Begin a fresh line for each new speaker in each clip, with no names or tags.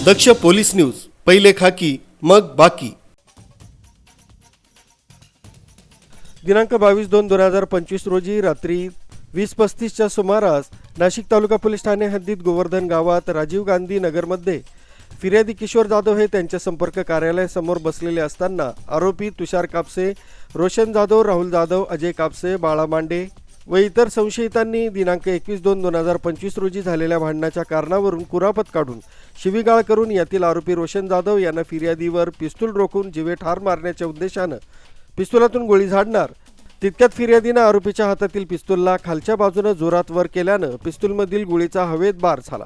दक्ष police news, पहिले खाकी मग बाकी। दिनांक 22/2/2025 रोजी रात्री 20:35च्या सुमारास नाशिक तालुका पोलीस ठाणे हद्दीत गोवर्धन गावात राजीव गांधी नगरमध्ये फिर्यादी किशोर जाधव हे त्यांच्या संपर्क कार्यालयासमोर बसलेले असताना आरोपी तुषार कापसे, रोशन जाधव, राहुल जाधव, अजय कापसे, बाळा मांडे व इतर संशयितांनी दिनांक 21/2/2025 रोजी झालेल्या भांडणाच्या कारणावरून कुरापत काढून शिवीगाळ करून यातील आरोपी रोशन जाधव यांना फिर्यादीवर पिस्तूल रोखून जीवे ठार मारण्याच्या उद्देशानं पिस्तुलातून गोळी झाडणार, तितक्यात फिर्यादीनं आरोपीच्या हातातील पिस्तूलला खालच्या बाजूने जोरात वर केल्यानं पिस्तूलमधील गोळीचा हवेत बार झाला।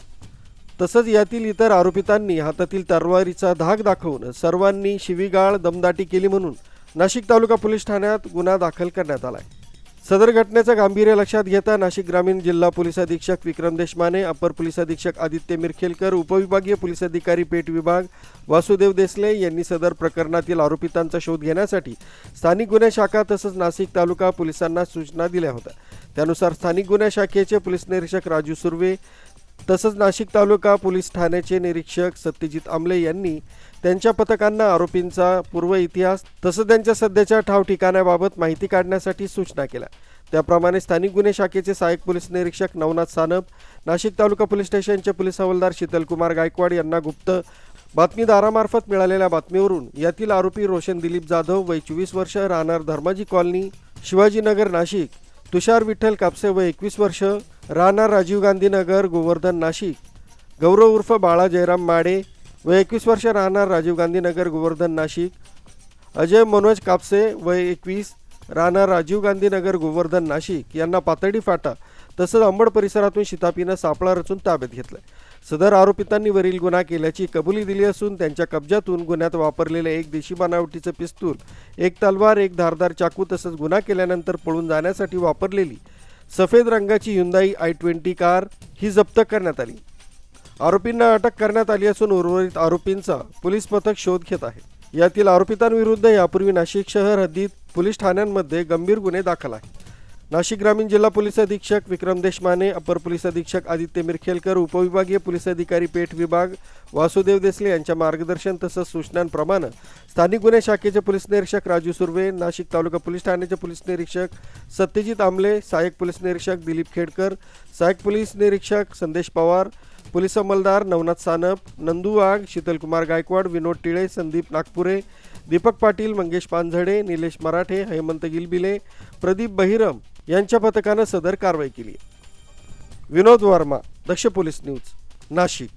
तसंच यातील इतर आरोपितांनी हातातील तलवारीचा धाक दाखवून सर्वांनी शिवीगाळ दमदाटी केली म्हणून नाशिक तालुका पोलीस ठाण्यात गुन्हा दाखल करण्यात आलाय। सदर घटनेचं गांभीर्य लक्षात घेता नाशिक ग्रामीण जिल्हा पोलीस अधीक्षक विक्रम देशमाने, अपर पोलीस अधीक्षक आदित्य मिरखेलकर, उपविभागीय पोलीस अधिकारी पेठ विभाग वासुदेव देसले यांनी सदर प्रकरणातील आरोपितांचा शोध घेण्यासाठी स्थानिक गुन्हे शाखा तसंच नाशिक तालुका पोलिसांना सूचना दिल्या होत्या। त्यानुसार स्थानिक गुन्हे शाखेचे पोलीस निरीक्षक राजू सुर्वे तसंच नाशिक तालुका पोलीस ठाण्याचे निरीक्षक सत्यजित आमले यांनी त्यांच्या पथकांना आरोपींचा पूर्व इतिहास तसंच त्यांच्या सध्याच्या ठाव ठिकाणाबाबत माहिती काढण्यासाठी सूचना केल्या। त्याप्रमाणे स्थानिक गुन्हे शाखेचे सहाय्यक पोलीस निरीक्षक नवनाथ सानप, नाशिक तालुका पोलीस स्टेशनचे पोलीस हवालदार शीतलकुमार गायकवाड यांना गुप्त बातमीदारामार्फत मिळालेल्या बातमीवरून यातील आरोपी रोशन दिलीप जाधव वय 24 वर्ष, राहणार धर्माजी कॉलनी, शिवाजीनगर, नाशिक, तुषार विठ्ठल कापसे वय 21 वर्ष, राहणार राजीव गांधी नगर, गोवर्धन, नाशिक, गौरव उर्फ बाळा जयराम माडे वय 21 वर्ष, राहणार राजीव गांधी नगर, गोवर्धन, नाशिक, अजय मनोज कापसे वय 21, राहणार राजीव गांधी नगर, गोवर्धन, नाशिक यांना पातळी फाटा तसंच अंबड परिसरातून शितापीनं सापळा रचून ताब्यात घेतलंय। सदर आरोपितांनी वरील गुन्हा केल्याची कबुली दिली असून त्यांच्या कब्जातून गुन्ह्यात वापरलेले एक देशी बनावटीचं पिस्तूल, एक तलवार, एक धारदार चाकू तसंच गुन्हा केल्यानंतर पळून जाण्यासाठी वापरलेली सफेद रंगाची Hyundai i20 कार ही जप्त करण्यात आली। आरोपींना अटक करण्यात आली असून उर्वरित आरोपींचा पोलीस पथक शोध घेत आहे। यातील आरोपितांविरुद्ध यापूर्वी नाशिक शहर हद्दीत पोलीस ठाण्यांमध्ये गंभीर गुन्हे दाखल आहेत। नाशिक ग्रामीण जिल्हा पोलीस अधीक्षक विक्रम देशमाने, अपर पोलीस अधीक्षक आदित्य मिरखेलकर, उपविभागीय पोलीस अधिकारी पेठ विभाग वासुदेव देसले यांच्या मार्गदर्शन तसंच सूचनांप्रमाणे स्थानिक गुन्हे शाखेचे पोलीस निरीक्षक राजू सुर्वे, नाशिक तालुका पोलीस ठाण्याचे पोलीस निरीक्षक सत्यजित आमले, सहाय्यक पोलीस निरीक्षक दिलीप खेडकर, सहाय्यक पोलीस निरीक्षक संदेश पवार, पोलीस अंमलदार नवनाथ सानप, नंदू वाघ, शीतलकुमार गायकवाड, विनोद टिळे, संदीप नागपुरे, दीपक पाटील, मंगेश पानझडे, निलेश मराठे, हेमंत गिलबिले, प्रदीप बहिरम यांच्या पथकानं सदर कारवाई केली। विनोद वर्मा, दक्ष पोलीस न्यूज, नाशिक।